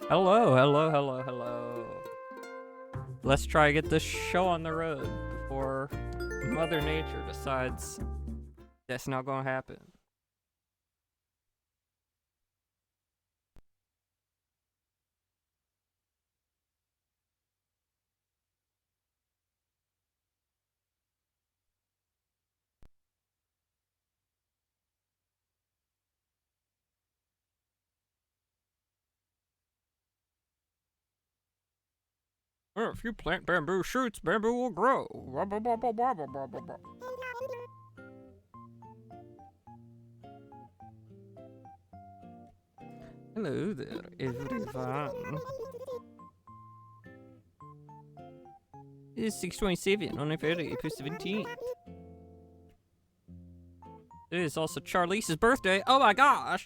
Hello, hello, hello, hello. Let's try to get this show on the road before Mother Nature decides that's not gonna happen. Well, if you plant bamboo shoots, bamboo will grow. Hello there, everyone. It's 6:27 on Friday, April 17th. It is also Charlize's birthday. Oh my gosh!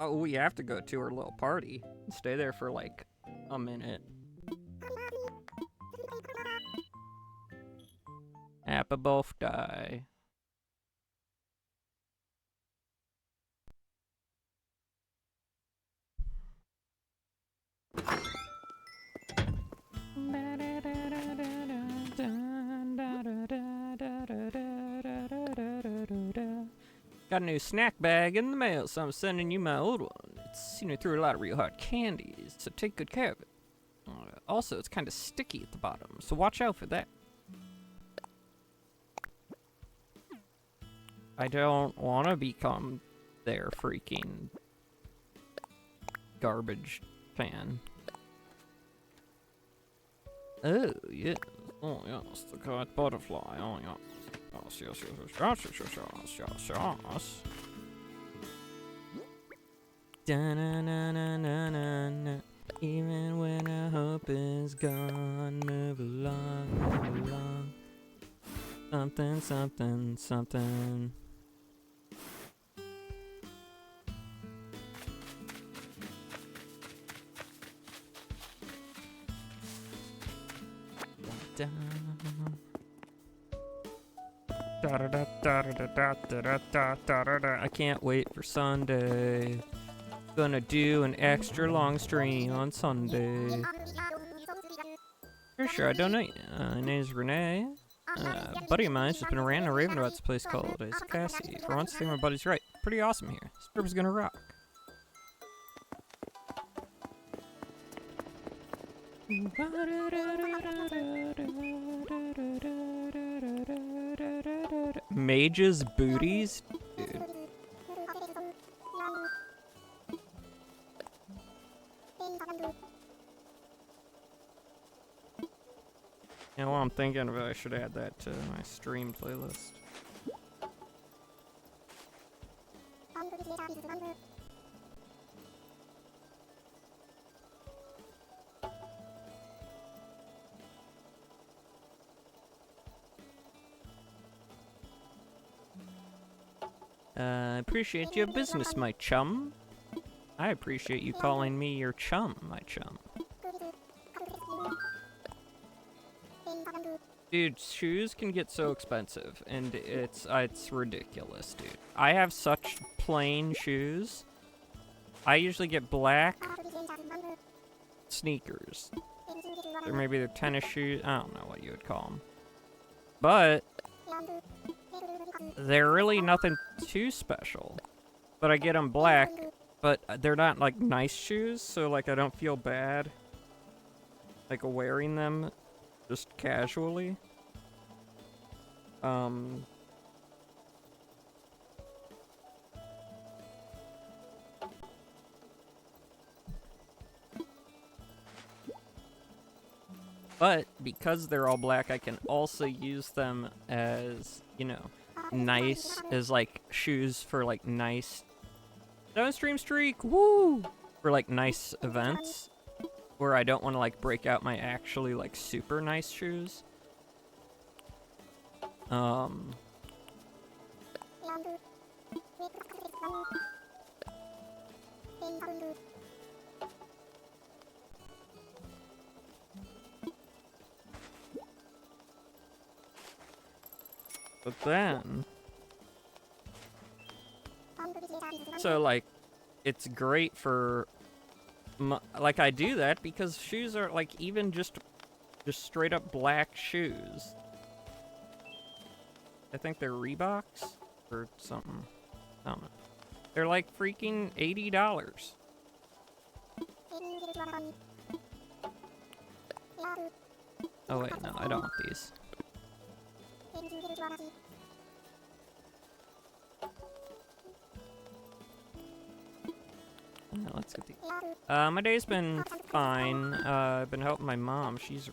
Oh, we have to go to her little party. Stay there for like a minute. Happy birthday. Got a new snack bag in the mail, so I'm sending you my old one. It's through a lot of real hard candies, so take good care of it. Also, it's kind of sticky at the bottom, so watch out for that. I don't want to become their freaking garbage fan. Oh, yes. Oh, yes. The kite butterfly. Oh, yes. Yes, yes, yes, yes, yes, yes, yes, yes, yes. Da-na-na-na-na-na. Even when our hope is gone, move along, move along. Something, something, something. I can't wait for Sunday. Gonna do an extra long stream on Sunday. Sure, I don't know. My name's Renee. A buddy of mine's just been ranting and raving about this place called Cassie. For once, I think my buddy's right. Pretty awesome here. This trip is gonna rock. Mage's booties? Dude. You know what I'm thinking of? I should add that to my stream playlist. I appreciate your business, my chum. I appreciate you calling me your chum, my chum. Dude, shoes can get so expensive, and it's ridiculous, dude. I have such plain shoes. I usually get black sneakers. Or maybe they're tennis shoes. I don't know what you would call them. But they're really nothing too special. But I get them black, but they're not like nice shoes, so like I don't feel bad like wearing them just casually. But because they're all black, I can also use them as, nice, as like shoes for like nice downstream streak, woo! For like nice events where I don't want to like break out my actually like super nice shoes. But then, so like, it's great for like I do that because shoes are like even just straight up black shoes. I think they're Reeboks or something. I don't know. They're like freaking $80. Oh wait, no, I don't want these. Let's get these. My day's been fine. I've been helping my mom. She's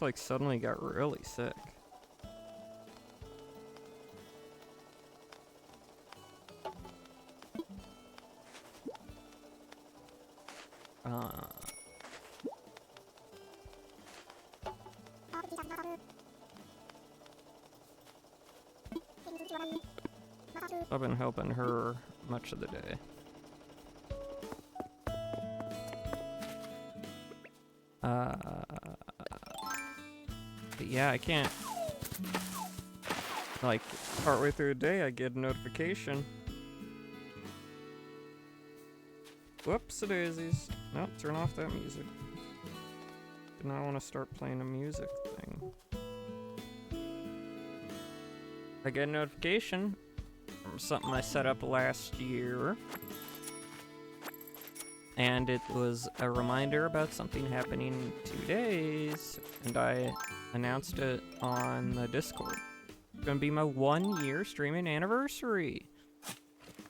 like suddenly got really sick. I've been helping her much of the day. But yeah, I can't. Like, partway through the day, I get a notification. Whoops-a-daisies. Nope, turn off that music. Did not want to start playing a music thing. I get a notification from something I set up last year. And it was a reminder about something happening in 2 days. And I announced it on the Discord. It's gonna be my 1-year streaming anniversary.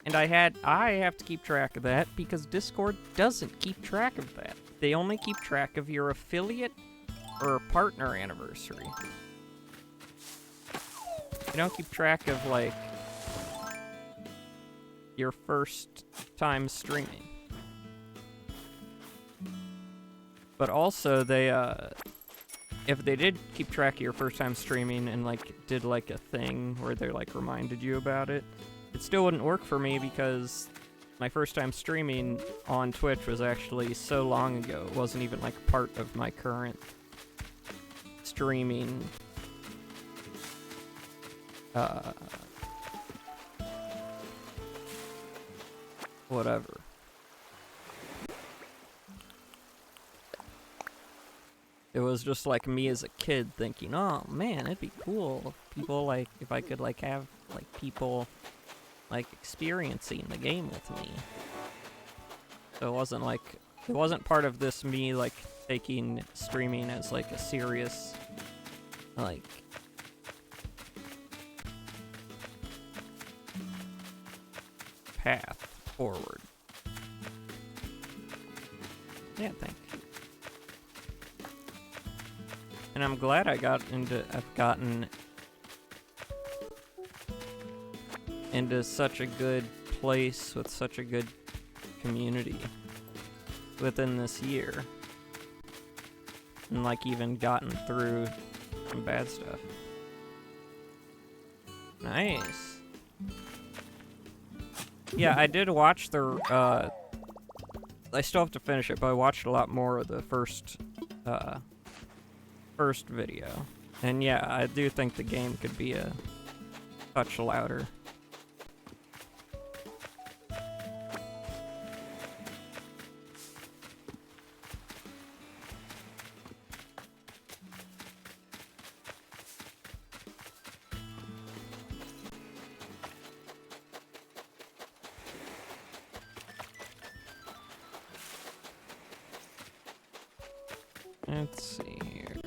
And I have to keep track of that because Discord doesn't keep track of that. They only keep track of your affiliate or partner anniversary. They don't keep track of, like, your first time streaming. But also, they, if they did keep track of your first time streaming and, like, did, like, a thing where they, like, reminded you about it, it still wouldn't work for me because my first time streaming on Twitch was actually so long ago. It wasn't even, like, part of my current streaming, whatever. It was just like me as a kid thinking, oh man, it'd be cool if people, like, if I could, like, have, like, people, like, experiencing the game with me. So it wasn't part of this me, like, taking streaming as, like, a serious, like, path forward. Yeah, thank you. And I'm glad I've gotten into such a good place with such a good community within this year. And, like, even gotten through some bad stuff. Nice. Yeah, I did watch the, I still have to finish it, but I watched a lot more of the first video. And yeah, I do think the game could be a touch louder. Let's see here.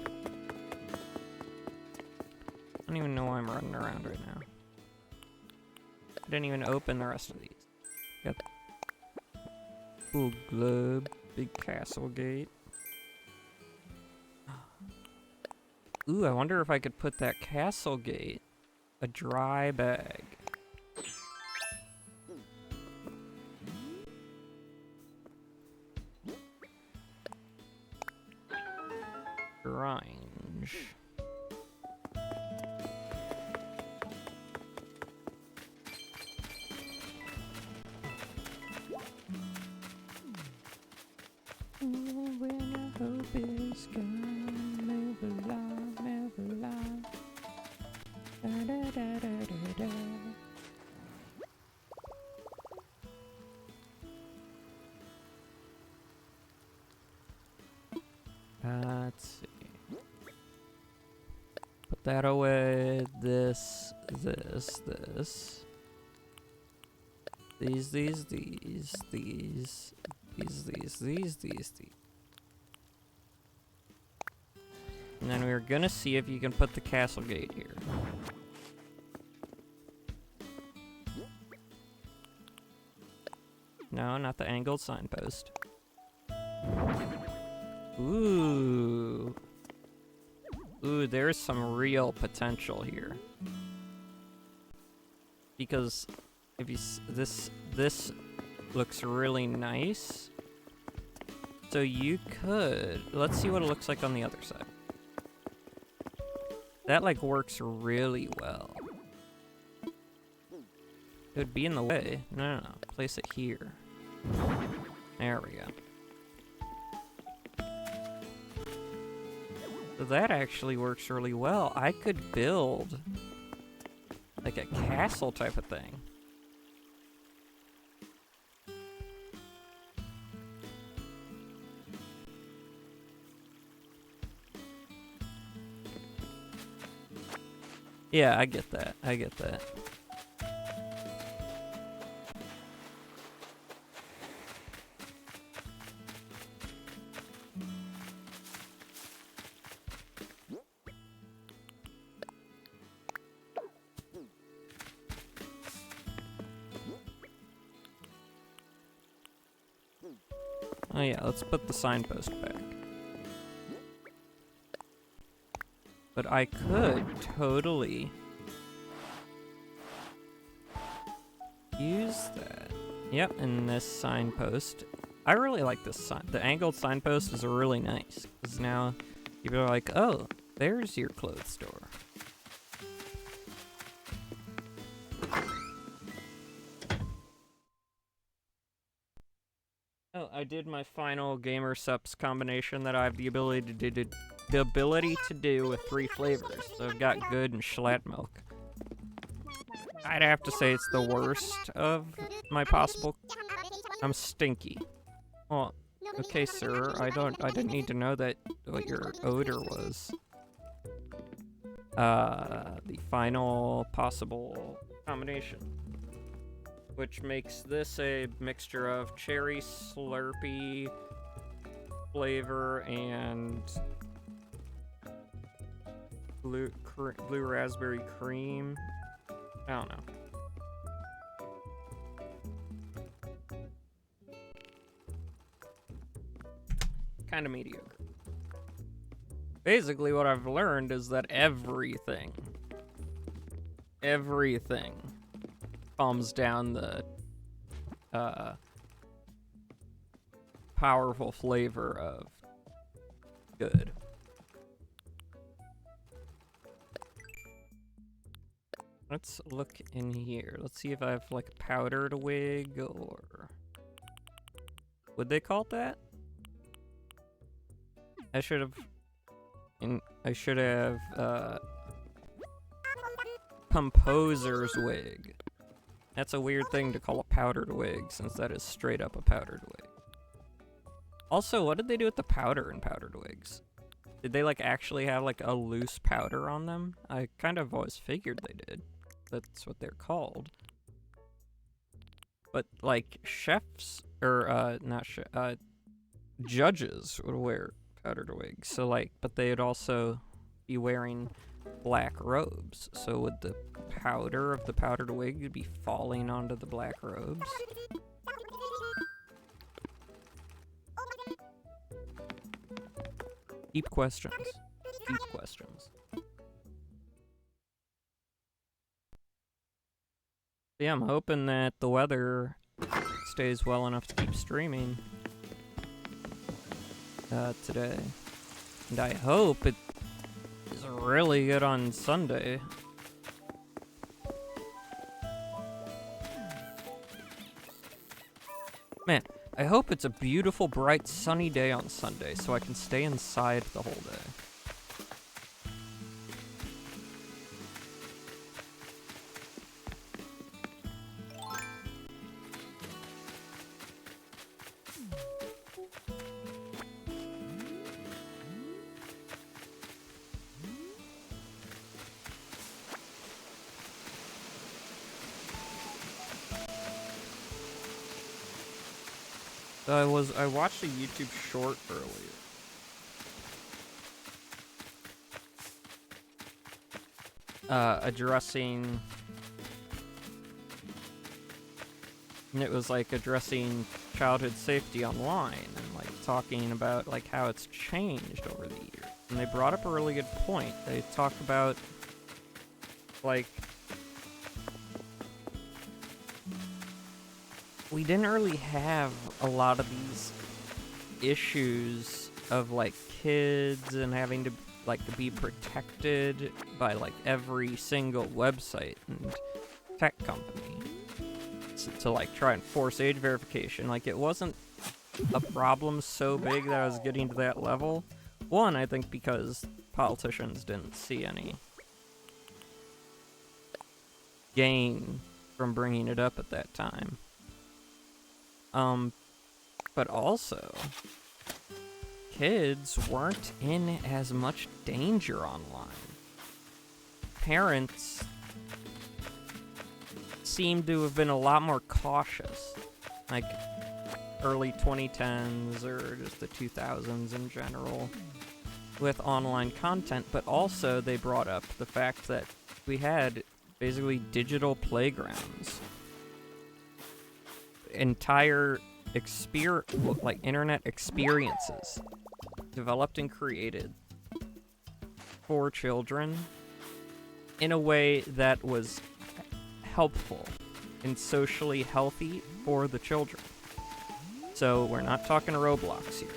I don't even know why I'm running around right now. I didn't even open the rest of these. Got cool globe, big castle gate. Ooh, I wonder if I could put that castle gate a dry bag. Grange. When I hope is gone, never lie, never lie. Da da da da da da. put that away. This. These. And then we're gonna see if you can put the castle gate here. No, not the angled signpost. Ooh. Ooh, there's some real potential here. Because if you this looks really nice. So you could, let's see what it looks like on the other side. That like works really well. It would be in the way. No. Place it here. There we go. So that actually works really well. I could build like a castle type of thing. Yeah, I get that. Oh yeah, let's put the signpost back. But I could totally use that. Yep, and this signpost. I really like this sign. The angled signpost is really nice. Because now people are like, oh, there's your clothes store. Oh, I did my final gamer subs combination that I have the ability to do with 3 flavors. So I've got good and Schlatt milk. I'd have to say it's the worst of my possible. I'm stinky. Well, okay, sir. I didn't need to know that what your odor was. The final possible combination, which makes this a mixture of cherry Slurpee flavor and blue raspberry cream. I don't know. Kind of mediocre. Basically, what I've learned is that everything calms down the powerful flavor of good. Let's look in here. Let's see if I have like a powdered wig or would they call it that? I should have composer's wig. That's a weird thing to call a powdered wig since that is straight up a powdered wig. Also, what did they do with the powder in powdered wigs? Did they like actually have like a loose powder on them? I kind of always figured they did. That's what they're called. But like chefs or judges would wear powdered wigs. So like, but they'd also be wearing black robes. So would the powder of the powdered wig be falling onto the black robes? Deep questions. Deep questions. Yeah, I'm hoping that the weather stays well enough to keep streaming today. And I hope it is really good on Sunday. Man, I hope it's a beautiful, bright, sunny day on Sunday so I can stay inside the whole day. I watched a YouTube short earlier. Addressing... It was like addressing childhood safety online and like talking about like how it's changed over the years. And they brought up a really good point. They talked about like we didn't really have a lot of these issues of like kids and having to like to be protected by like every single website and tech company to like try and force age verification. Like it wasn't a problem so big that I was getting to that level. One, I think because politicians didn't see any gain from bringing it up at that time. But also, kids weren't in as much danger online. Parents seem to have been a lot more cautious, like early 2010s or just the 2000s in general, with online content, but also they brought up the fact that we had basically digital playgrounds. Entire internet experiences developed and created for children in a way that was helpful and socially healthy for the children. So we're not talking Roblox here.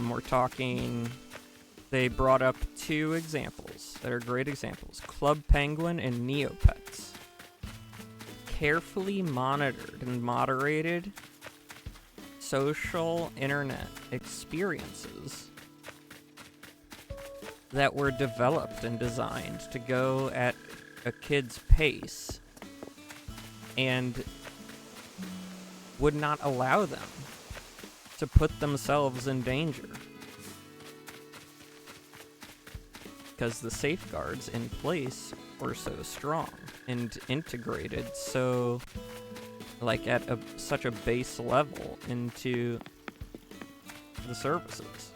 We're talking... They brought up two examples that are great examples. Club Penguin and Neopets. Carefully monitored and moderated social internet experiences that were developed and designed to go at a kid's pace and would not allow them to put themselves in danger because the safeguards in place were so strong and integrated so like at such a base level into the services.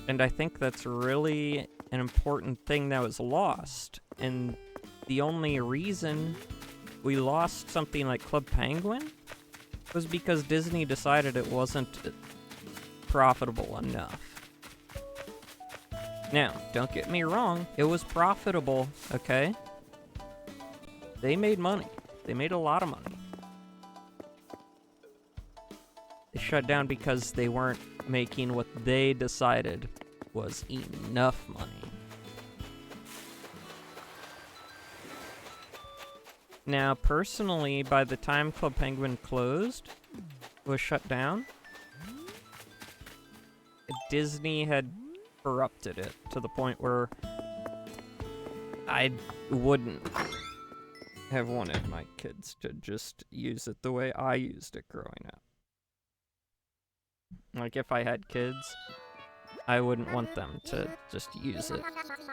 And I think that's really an important thing that was lost. And the only reason we lost something like Club Penguin was because Disney decided it wasn't profitable enough. Now, don't get me wrong, it was profitable, okay? They made money. They made a lot of money. They shut down because they weren't making what they decided was enough money. Now, personally, by the time Club Penguin was shut down, Disney had corrupted it to the point where I wouldn't have wanted my kids to just use it the way I used it growing up. Like, if I had kids, I wouldn't want them to just use it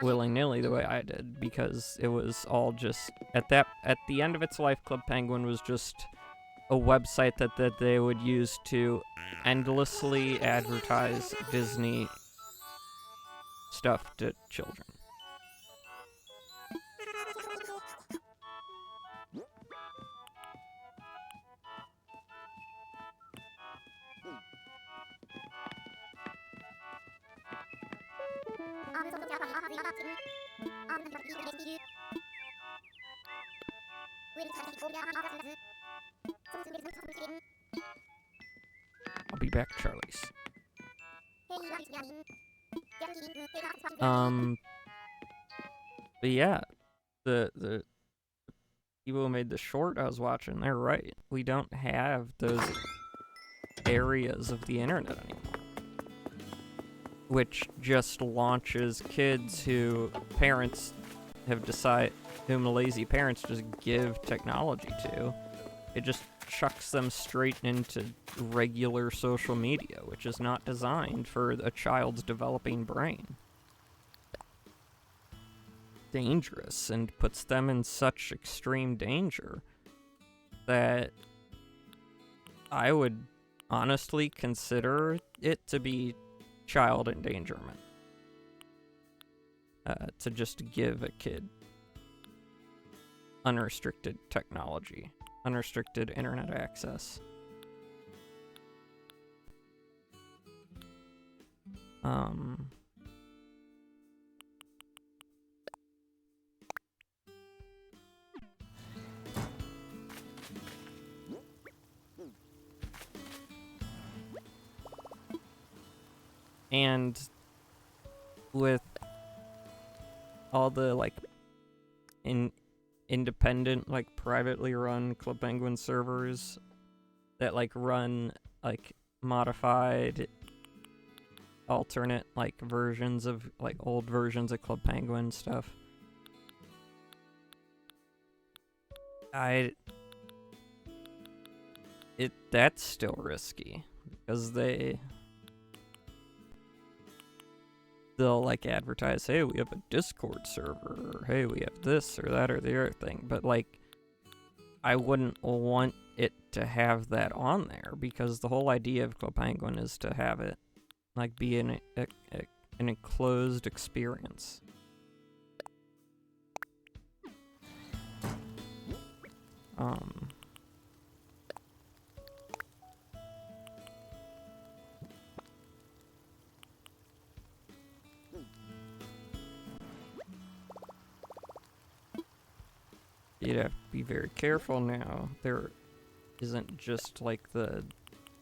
willy-nilly the way I did, because it was all just... At the end of its life, Club Penguin was just a website that they would use to endlessly advertise Disney stuff to children. I'll be back, Charlies. But yeah, the people who made the short I was watching, they're right. We don't have those areas of the internet anymore, which just launches kids who parents have decided, whom lazy parents just give technology to. It just chucks them straight into regular social media, which is not designed for a child's developing brain. Dangerous, and puts them in such extreme danger that I would honestly consider it to be child endangerment. To just give a kid unrestricted technology, unrestricted internet access. And with all the like independent, like privately run Club Penguin servers that like run like modified alternate like versions of like old versions of Club Penguin stuff, that's still risky because they'll like advertise, hey, we have a Discord server, or hey, we have this or that or the other thing, but like I wouldn't want it to have that on there because the whole idea of Club Penguin is to have it like be an enclosed experience. You'd have to be very careful now. There isn't just like the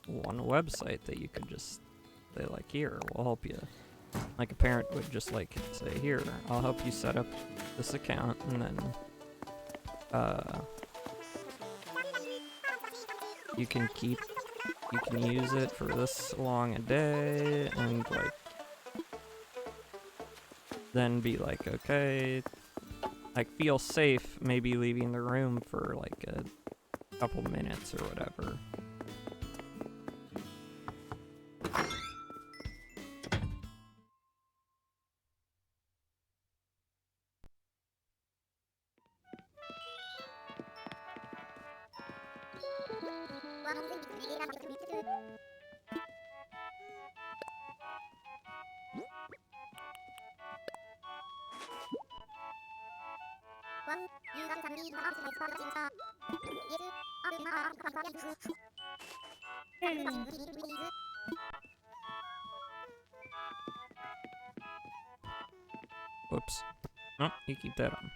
one website that you could just say like, here, we'll help you. Like a parent would just like say, here, I'll help you set up this account, and then you can use it for this long a day, and like then be like, okay, like feel safe maybe leaving the room for like a couple minutes or whatever. Whoops. Oh, you keep that on.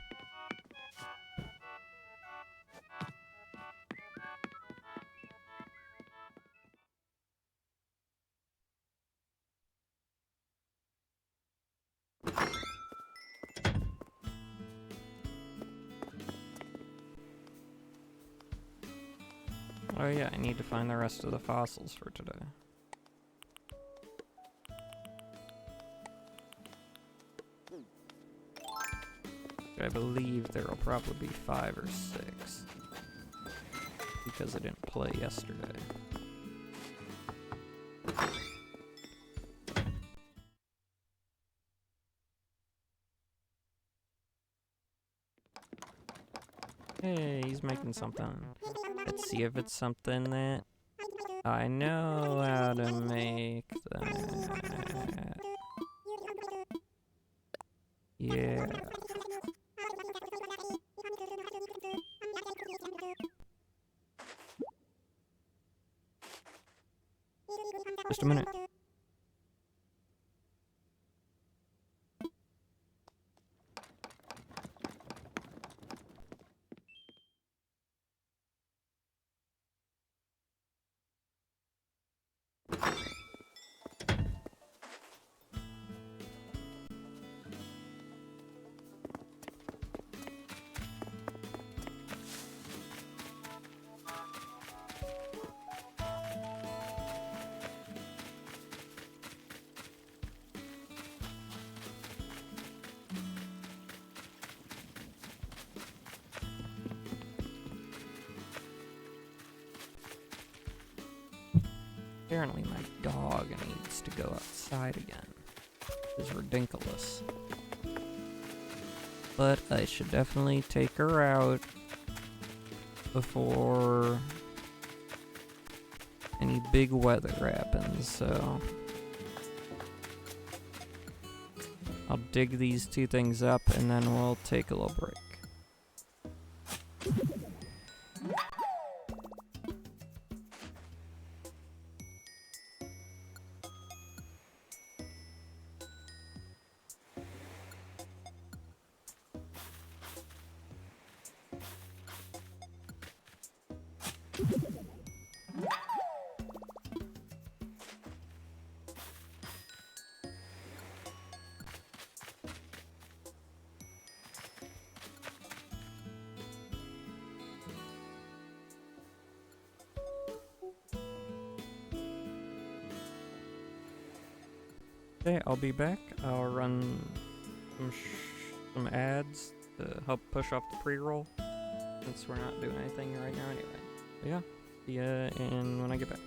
Oh yeah, I need to find the rest of the fossils for today. I believe there will probably be 5 or 6. Because I didn't play yesterday. Hey, he's making something. Let's see if it's something that I know how to make that. Yeah. Just a minute. Apparently my dog needs to go outside again. This is ridiculous. But I should definitely take her out before any big weather happens, so I'll dig these two things up and then we'll take a little break. Okay, I'll be back. I'll run some ads to help push off the pre-roll, since we're not doing anything right now anyway. But yeah, see ya in when I get back.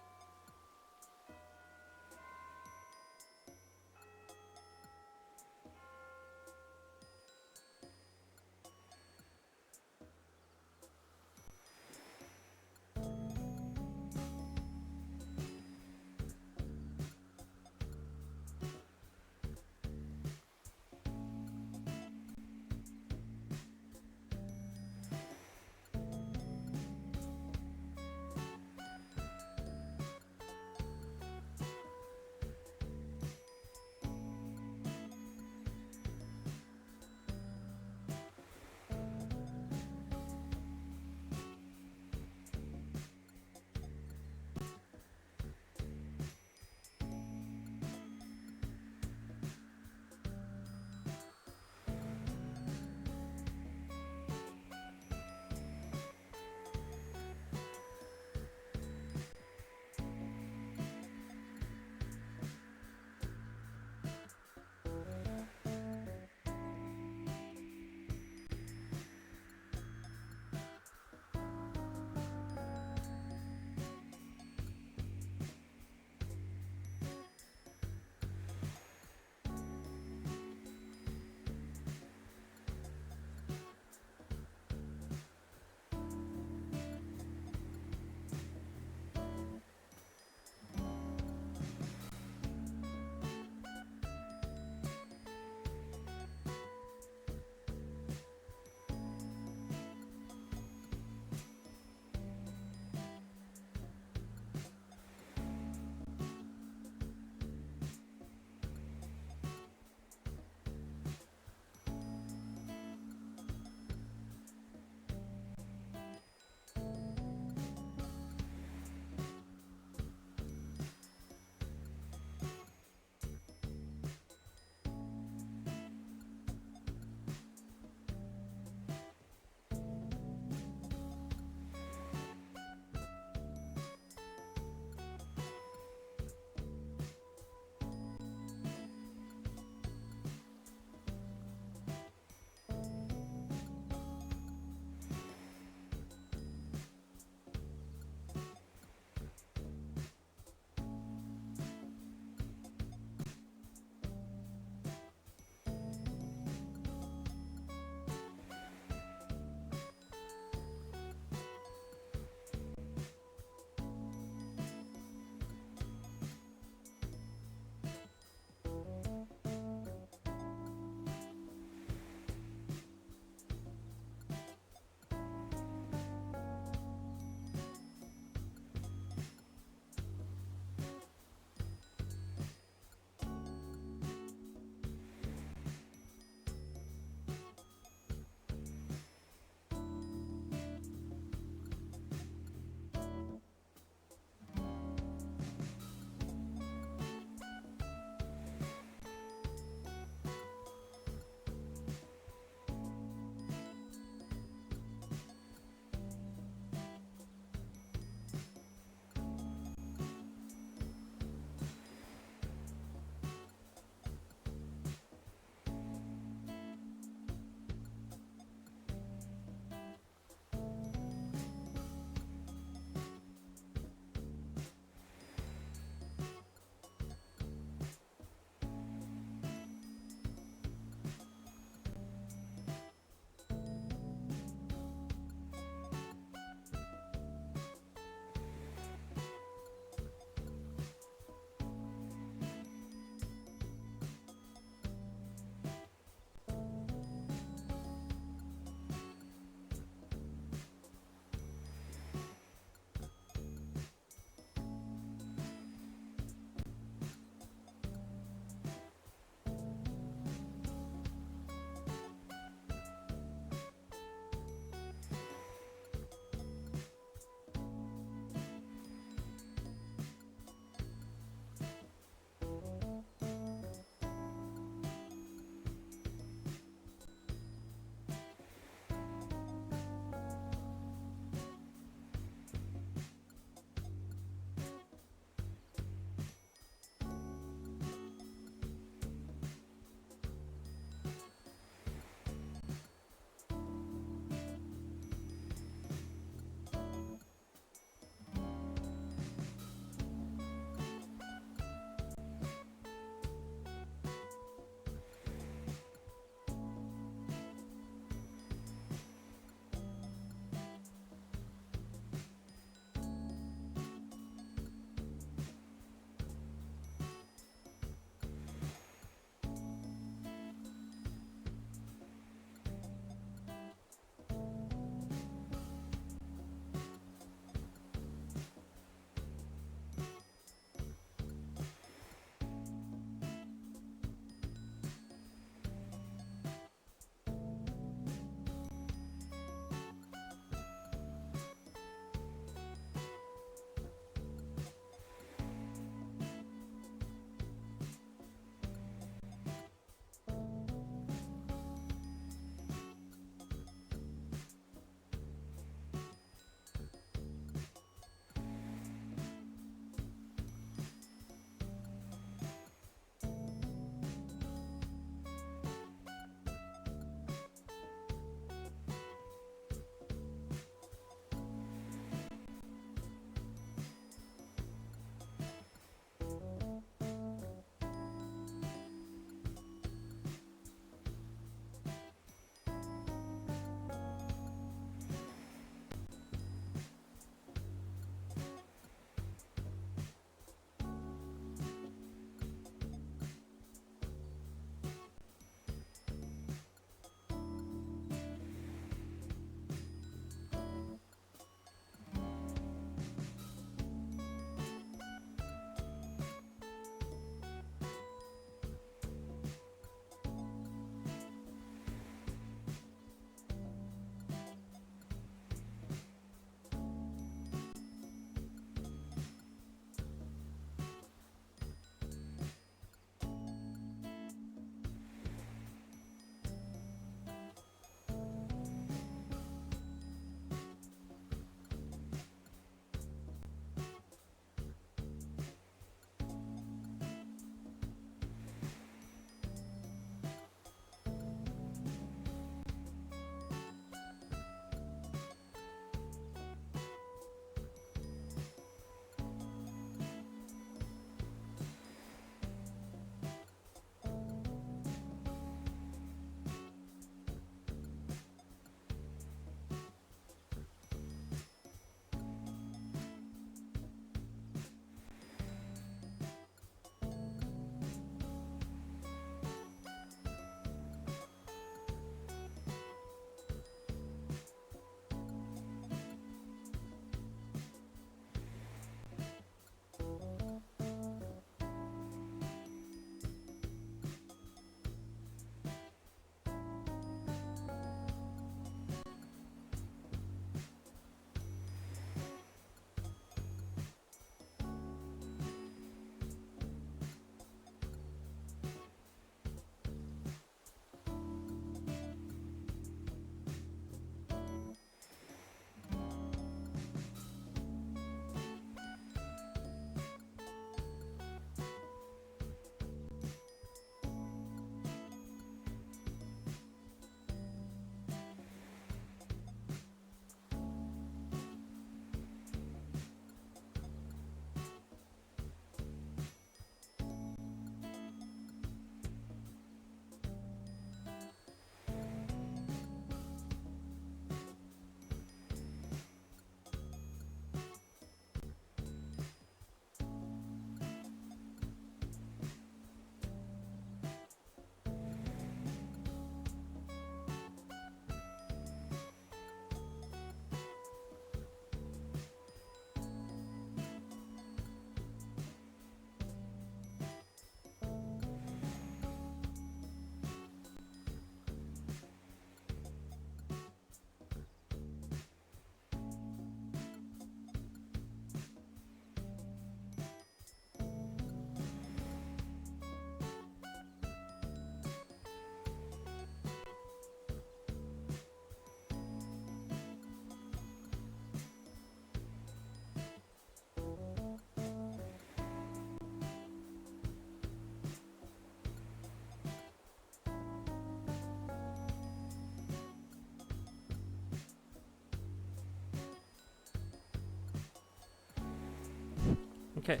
Okay,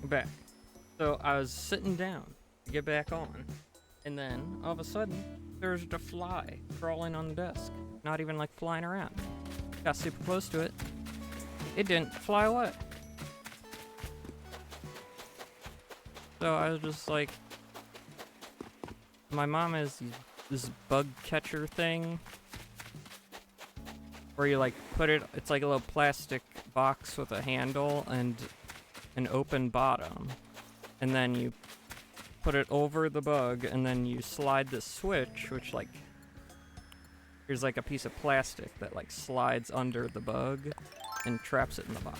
back. So I was sitting down to get back on, and then all of a sudden, there's a fly crawling on the desk. Not even like flying around. Got super close to it. It didn't fly away. So I was just like, my mom has this bug catcher thing where you like put it, it's like a little plastic box with a handle and an open bottom. And then you put it over the bug and then you slide the switch, which like, here's like a piece of plastic that like slides under the bug and traps it in the box.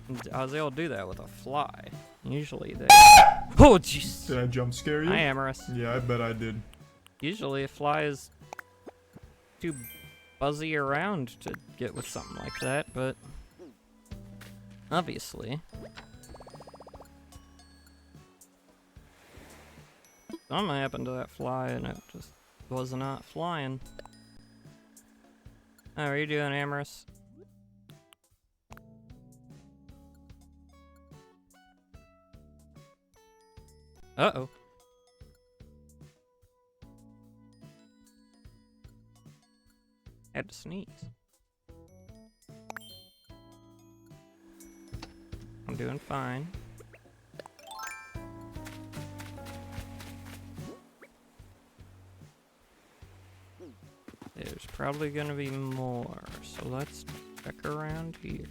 And I was able to do that with a fly. Usually they... Oh, jeez! Did I jump scare you? Hi, Amorous. Yeah, I bet I did. Usually a fly is too buzzy around to get with something like that, but... Obviously. Something happened to that fly and it just was not flying. How are you doing, Amorous? Uh-oh. Had to sneeze. I'm doing fine. There's probably gonna be more, so let's check around here.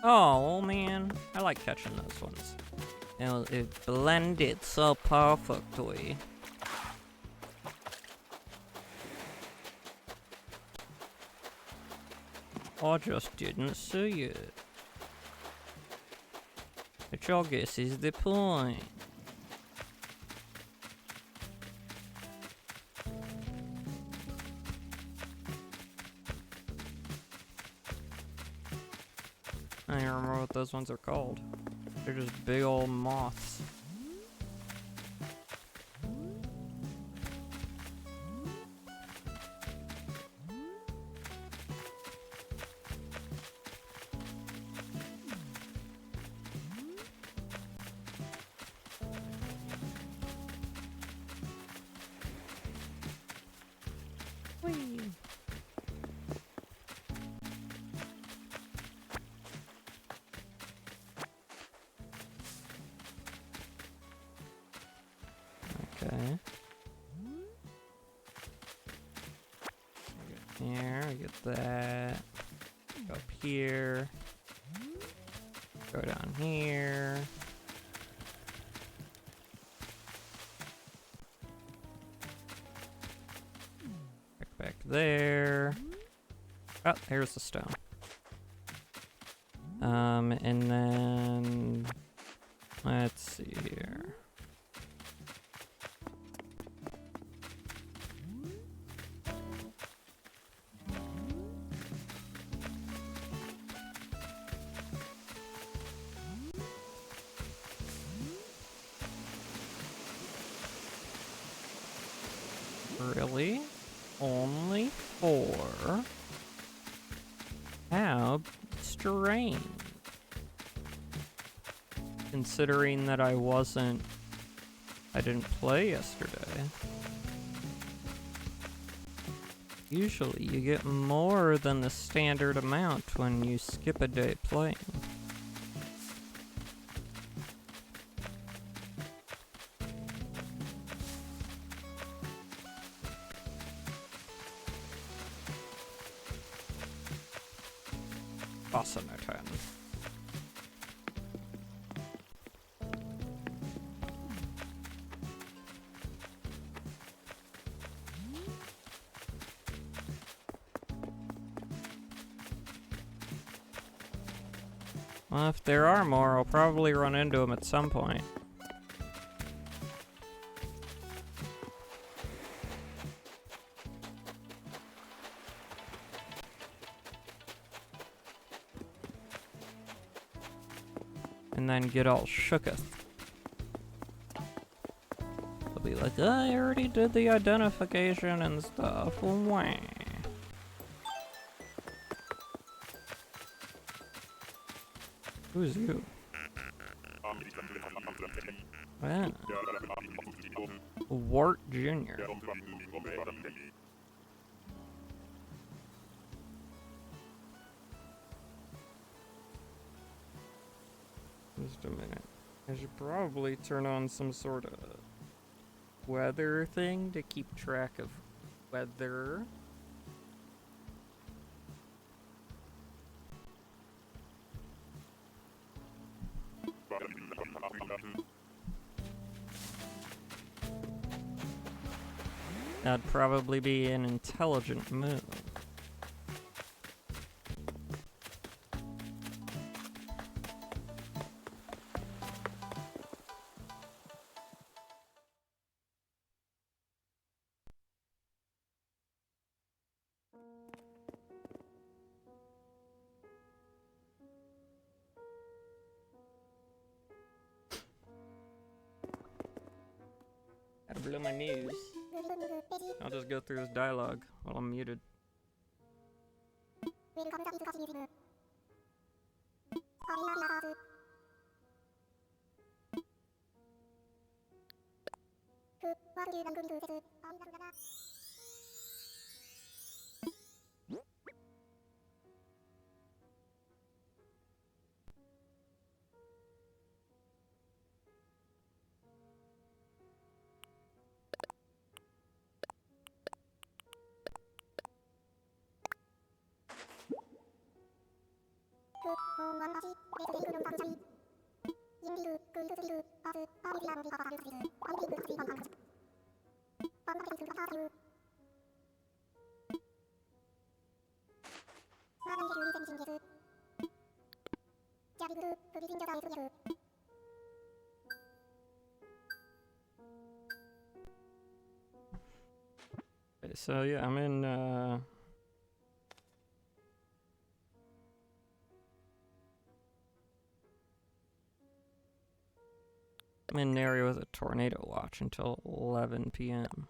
Oh man, I like catching those ones. It blended so perfectly. I just didn't see it. Which I guess is the point. I don't even remember what those ones are called. They're just big old moths. Whee! Okay. Here, we get that. Go up here. Go down here. Back there. Oh, here's the stone. And then let's see here. Really? Only 4? How strange. Considering that I didn't play yesterday. Usually you get more than the standard amount when you skip a day playing. Fascinating. Well, if there are more, I'll probably run into them at some point. And then get all shooketh. be like, I already did the identification and stuff. Wah. Who's you? Ah. Wart Jr. Just a minute. I should probably turn on some sort of weather thing to keep track of weather. That'd probably be an intelligent move. Gotta blow my nose. I'll just go through this dialogue while I'm muted. Okay, so yeah, I'm in an area with a tornado watch until 11 p.m.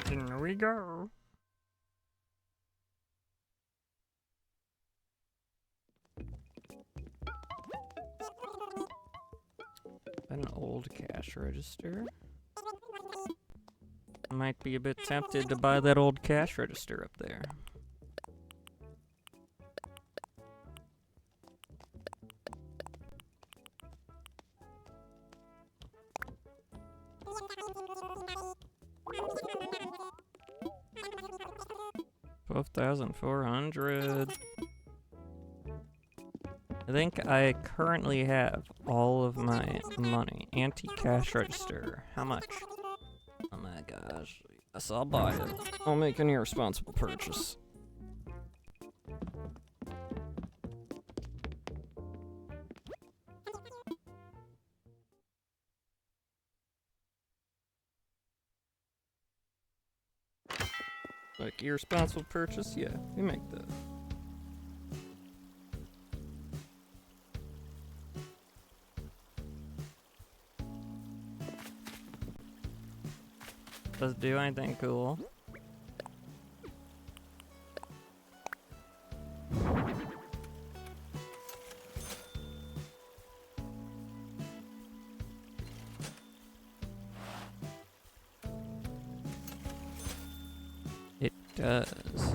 Here we go. An old cash register. Might be a bit tempted to buy that old cash register up there. $12,400. I think I currently have all of my money. Anti-cash register. How much? Oh my gosh. Yes, I'll buy it. I'll make an irresponsible purchase. Like, irresponsible purchase? Yeah, we make that. Does it do anything cool? It does.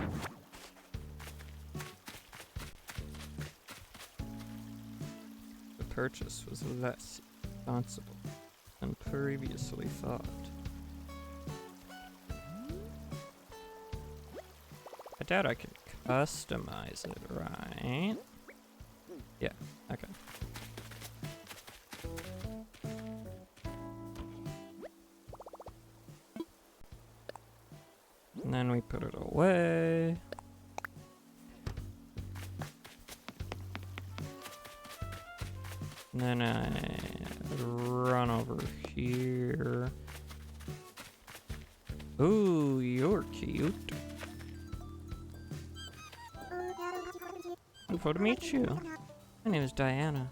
The purchase was less responsible than previously thought. I doubt I can customize it, right? Yeah, okay. And then we put it away. And then I run over here. Ooh, you're cute. Wonderful to meet you. My name is Diana.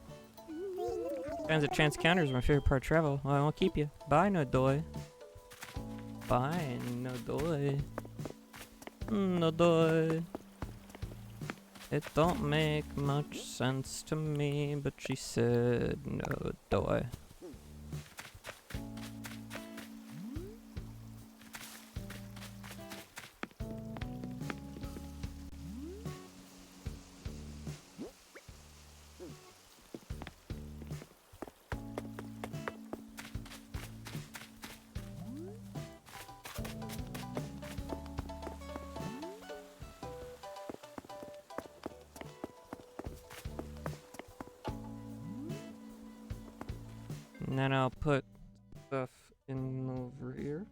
Kinds of chance encounters are my favorite part of travel. Well, I won't keep you. Bye, Nodoy. Bye, Nodoy. Nodoy. It don't make much sense to me, but she said Nodoy. And then I'll put stuff in over here.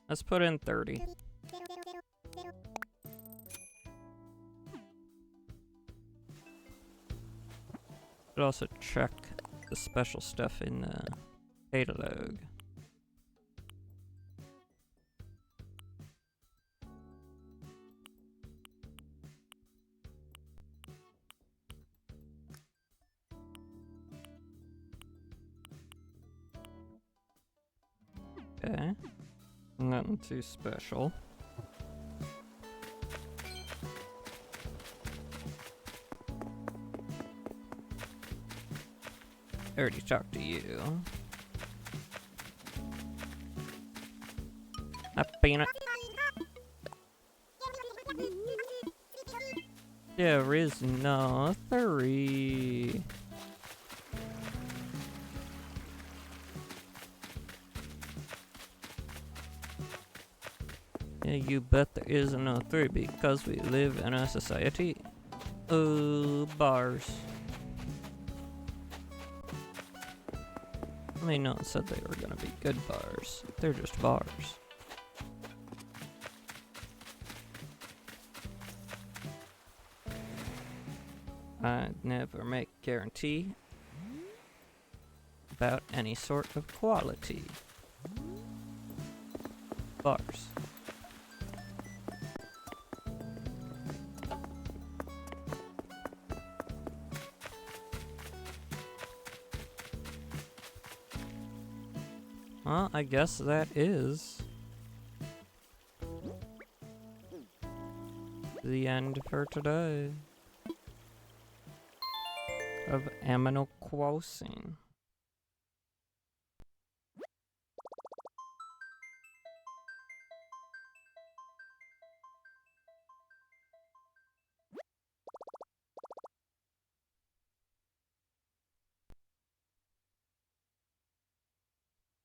Let's put in 30. Should also check the special stuff in the catalog. Okay. Nothing too special. I already talked to you. Peanut. There is no 3. Yeah, you bet there is no 3 because we live in a society. Bars. I mean, no one said they were gonna be good bars. They're just bars. I never make guarantee about any sort of quality. Bars. Well, I guess that is the end for today of Aminal Crossing.